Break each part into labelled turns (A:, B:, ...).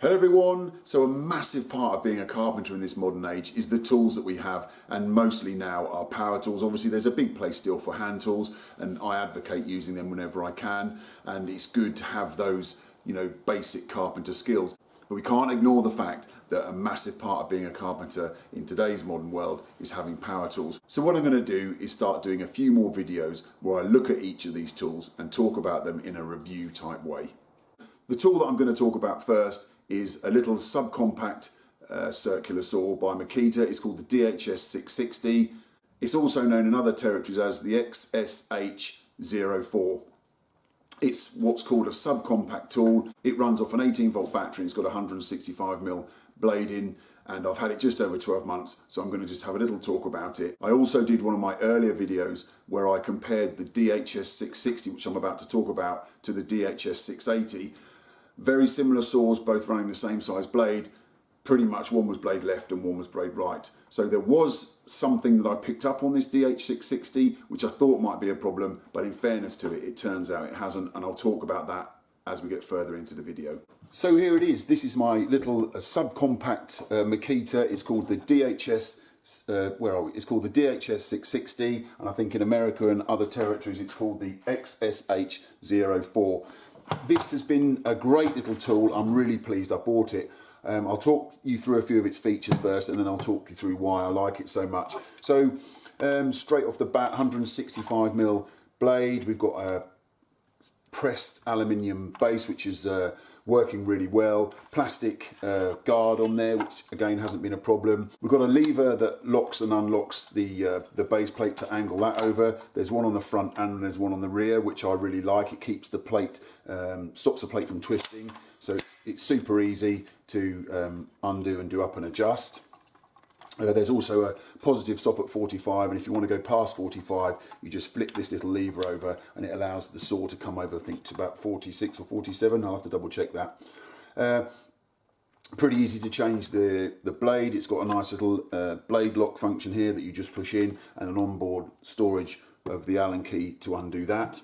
A: Hello everyone. So a massive part of being a carpenter in this modern age is the tools that we have, and mostly now are power tools. Obviously there's a big place still for hand tools, and I advocate using them whenever I can, and it's good to have those, basic carpenter skills. But we can't ignore the fact that a massive part of being a carpenter in today's modern world is having power tools. So what I'm going to do is start doing a few more videos where I look at each of these tools and talk about them in a review type way. The tool that I'm going to talk about first is a little subcompact circular saw by Makita. It's called the DHS660. It's also known in other territories as the XSH04. It's what's called a subcompact tool. It runs off an 18-volt battery. It's got a 165mm blade in, and I've had it just over 12 months, so I'm going to just have a little talk about it. I also did one of my earlier videos where I compared the DHS660, which I'm about to talk about, to the DHS680. Very similar saws, both running the same size blade. Pretty much one was blade left and one was blade right. So there was something that I picked up on this DH660, which I thought might be a problem, but in fairness to it, it turns out it hasn't, and I'll talk about that as we get further into the video. So here it is. This is my little subcompact Makita. It's called the It's called the DHS660, and I think in America and other territories it's called the XSH04. This has been a great little tool. I'm really pleased I bought it. I'll talk you through a few of its features first, and then I'll talk you through why I like it so much. So straight off the bat, 165mm blade. We've got a pressed aluminium base, which is working really well. Plastic guard on there, which again hasn't been a problem. We've got a lever that locks and unlocks the base plate to angle that over. There's one on the front and there's one on the rear, which I really like. It keeps the plate, stops the plate from twisting. So it's super easy to undo and do up and adjust. There's also a positive stop at 45, and if you want to go past 45, you just flip this little lever over and it allows the saw to come over, I think, to about 46 or 47. I'll have to double check that. Pretty easy to change the blade. It's got a nice little blade lock function here that you just push in, and an onboard storage of the Allen key to undo that.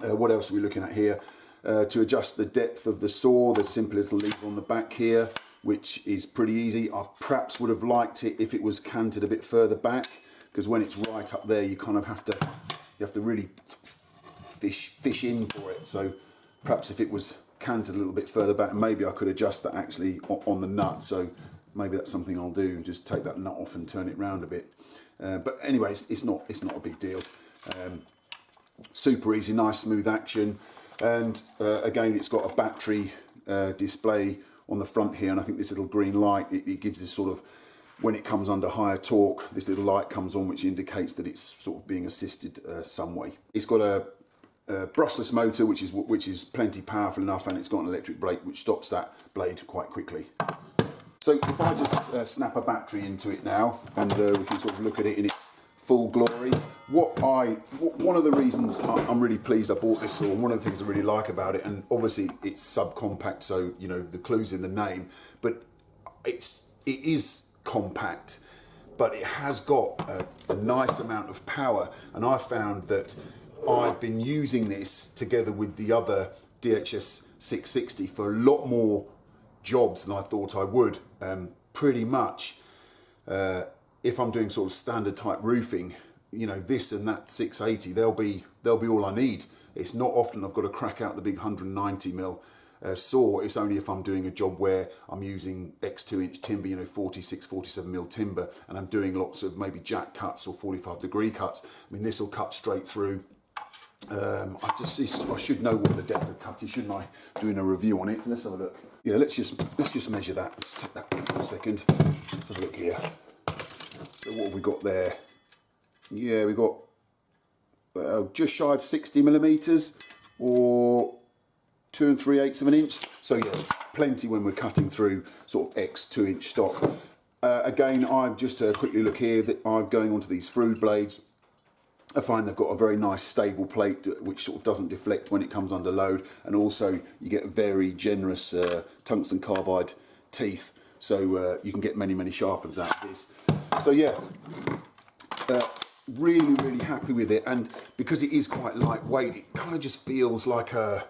A: What else are we looking at here? To adjust the depth of the saw, there's a simple little lever on the back here, which is pretty easy. I perhaps would have liked it if it was canted a bit further back, because when it's right up there, you kind of have to really fish in for it. So perhaps if it was canted a little bit further back, maybe I could adjust that actually on the nut. So maybe that's something I'll do, just take that nut off and turn it round a bit. But anyways, it's not a big deal. Super easy, nice smooth action. And again, it's got a battery display on the front here, and I think this little green light, it gives this sort of, when it comes under higher torque, this little light comes on, which indicates that it's sort of being assisted some way. It's got a brushless motor, which is plenty powerful enough, and it's got an electric brake which stops that blade quite quickly. So if I just snap a battery into it now, and we can sort of look at it in its full glory. One of the reasons I'm really pleased I bought this saw, and one of the things I really like about it, and obviously it's subcompact, so the clue's in the name, but it is compact, but it has got a nice amount of power, and I found that I've been using this together with the other DHS660 for a lot more jobs than I thought I would. Pretty much if I'm doing sort of standard type roofing, this and that 680, they'll be all I need. It's not often I've got to crack out the big 190mm saw. It's only if I'm doing a job where I'm using X2-inch timber, 46, 47mm timber, and I'm doing lots of maybe jack cuts or 45-degree cuts. I mean, this will cut straight through. I should know what the depth of cut is, shouldn't I? Doing a review on it. Let's have a look. Yeah, let's just measure that. Let's take that for a second. Let's have a look here. So what have we got there? Yeah, we got just shy of 60mm, or 2 3/8 of an inch. So yes, plenty when we're cutting through sort of X2-inch stock. Again, I've just quickly look here that I'm going onto these through blades. I find they've got a very nice stable plate which sort of doesn't deflect when it comes under load, and also you get very generous tungsten carbide teeth, so you can get many sharpens out of this. So yeah, really happy with it, and because it is quite lightweight, it kind of just feels like a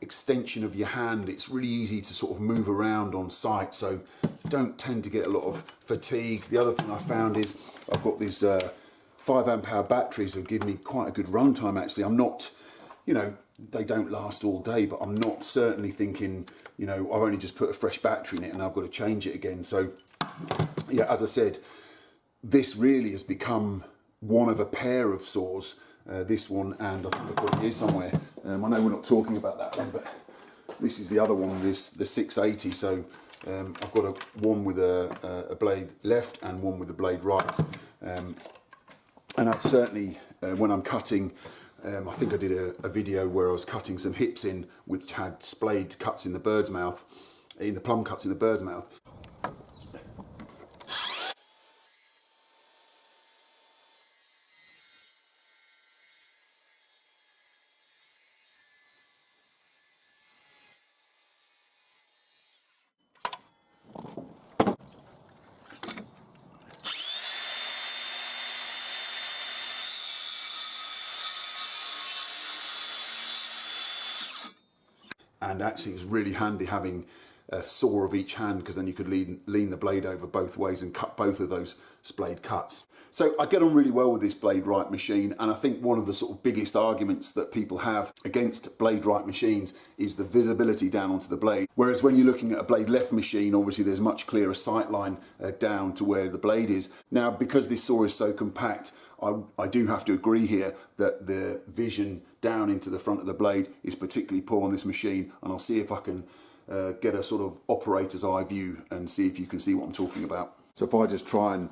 A: extension of your hand. It's really easy to sort of move around on site, so you don't tend to get a lot of fatigue. The other thing I found is I've got these 5 amp hour batteries that give me quite a good run time actually. I'm not, you know, they don't last all day, but I'm not certainly thinking, you know, I've only just put a fresh battery in it and I've got to change it again. So yeah, as I said, this really has become one of a pair of saws. This one, and I think I've got it here somewhere. I know we're not talking about that one, but this is the other one, the 680. So I've got one with a blade left and one with a blade right. And I've certainly, when I'm cutting, I think I did a video where I was cutting some hips in, which had splayed cuts in the bird's mouth, in the plumb cuts in the bird's mouth. And actually it's really handy having a saw of each hand, because then you could lean the blade over both ways and cut both of those splayed cuts. So I get on really well with this blade right machine, and I think one of the sort of biggest arguments that people have against blade right machines is the visibility down onto the blade. Whereas when you're looking at a blade left machine, obviously there's much clearer sight line down to where the blade is. Now, because this saw is so compact, I do have to agree here that the vision down into the front of the blade is particularly poor on this machine, and I'll see if I can get a sort of operator's eye view and see if you can see what I'm talking about. So if I just try and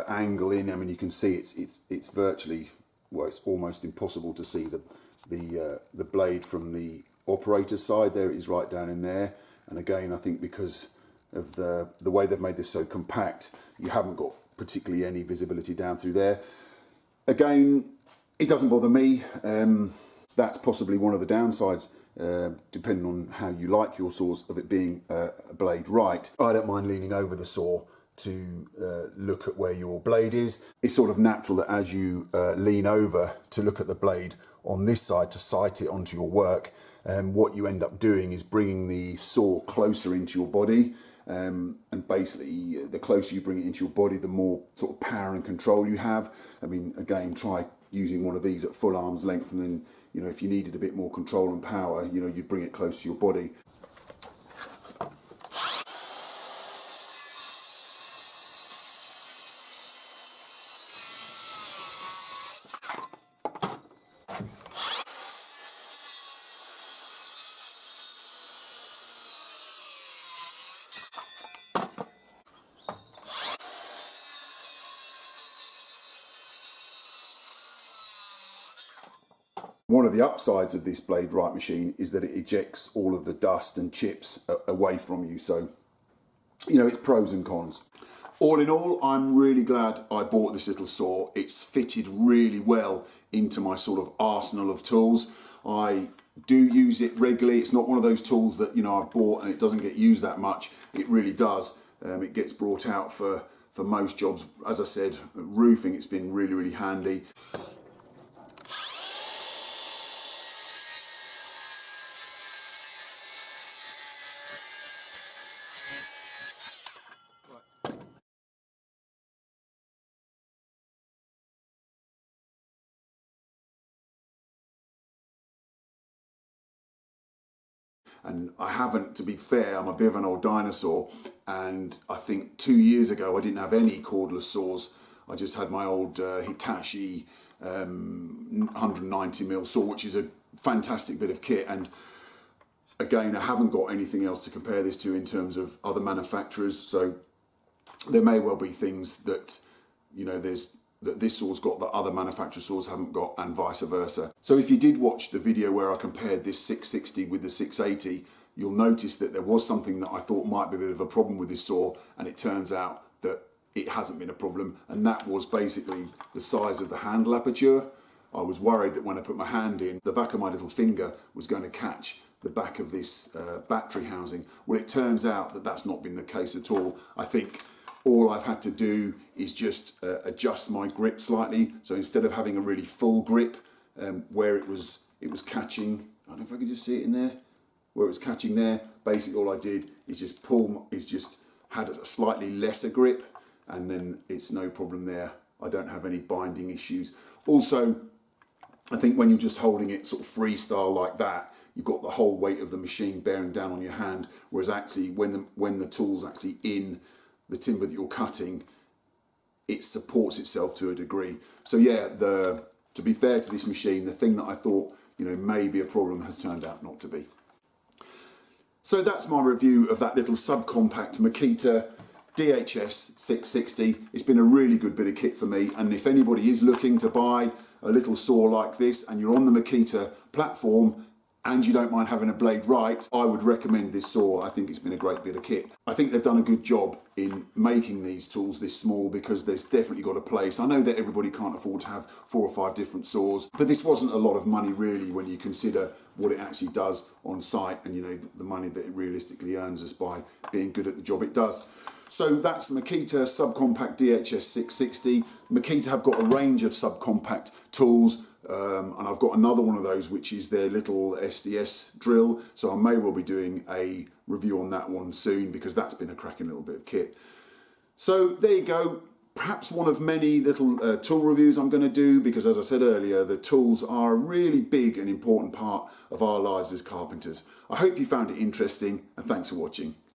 A: angle in, I mean, you can see it's virtually, well, it's almost impossible to see the blade from the operator's side. There it is, right down in there. And again, I think because of the way they've made this so compact, you haven't got particularly any visibility down through there. Again, it doesn't bother me. That's possibly one of the downsides, depending on how you like your saws, of it being a blade right. I don't mind leaning over the saw to look at where your blade is. It's sort of natural that as you lean over to look at the blade on this side to sight it onto your work, what you end up doing is bringing the saw closer into your body. And basically, the closer you bring it into your body, the more sort of power and control you have. I mean, again, try using one of these at full arm's length, and then, you know, if you needed a bit more control and power, you know, you'd bring it close to your body. One of the upsides of this blade right machine is that it ejects all of the dust and chips away from you. So, you know, it's pros and cons. All in all, I'm really glad I bought this little saw. It's fitted really well into my sort of arsenal of tools. I do use it regularly. It's not one of those tools that, you know, I've bought and it doesn't get used that much. It really does. It gets brought out for most jobs. As I said, roofing, it's been really, really handy. And I haven't, to be fair, I'm a bit of an old dinosaur, and I think 2 years ago I didn't have any cordless saws. I just had my old Hitachi 190mm saw, which is a fantastic bit of kit. And again, I haven't got anything else to compare this to in terms of other manufacturers. So there may well be things that, you know, that this saw's got that other manufacturer saws haven't got, and vice versa. So if you did watch the video where I compared this 660 with the 680, you'll notice that there was something that I thought might be a bit of a problem with this saw, and it turns out that it hasn't been a problem, and that was basically the size of the handle aperture. I was worried that when I put my hand in, the back of my little finger was going to catch the back of this battery housing. Well, it turns out that that's not been the case at all. I think all I've had to do is just adjust my grip slightly. So instead of having a really full grip where it was catching, I don't know if I can just see it in there. where it's catching there. Basically all I did is just had a slightly lesser grip, and then it's no problem there. I don't have any binding issues. Also, I think when you're just holding it sort of freestyle like that, you've got the whole weight of the machine bearing down on your hand, whereas actually when the tool's actually in the timber that you're cutting, it supports itself to a degree. So yeah, to be fair to this machine, the thing that I thought, you know, may be a problem has turned out not to be. So that's my review of that little subcompact Makita DHS660. It's been a really good bit of kit for me, and if anybody is looking to buy a little saw like this and you're on the Makita platform and you don't mind having a blade right, I would recommend this saw. I think it's been a great bit of kit. I think they've done a good job in making these tools this small, because there's definitely got a place. I know that everybody can't afford to have 4 or 5 different saws, but this wasn't a lot of money really when you consider what it actually does on site, and you know, the money that it realistically earns us by being good at the job it does. So that's Makita Subcompact DHS660. Makita have got a range of subcompact tools, and I've got another one of those, which is their little SDS drill. So I may well be doing a review on that one soon, because that's been a cracking little bit of kit. So there you go. Perhaps one of many little tool reviews I'm going to do, because as I said earlier, the tools are a really big and important part of our lives as carpenters. I hope you found it interesting, and thanks for watching.